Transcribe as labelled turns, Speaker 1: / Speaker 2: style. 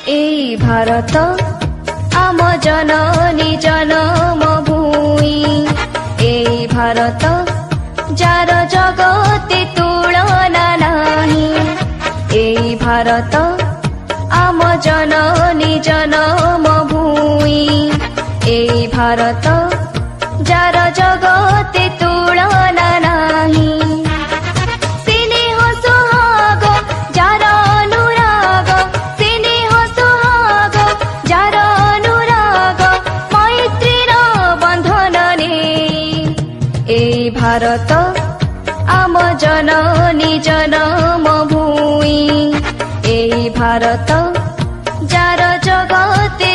Speaker 1: এই ভারত আম জননী জন্মভূমি। এই ভারত যার জগতে তুলনা নাহি। এই ভারত আম জননী জন্মভূমি। এই ভারত যার জগতে তুলনা নাহি। স্নেহ সোহাগ যার অনুরাগ, স্নেহ সোহাগ যার অনুরাগ, মৈত্রীর বন্ধনে। এই ভারত আম জননী জন্মভূমি। এই ভারত যার জগতে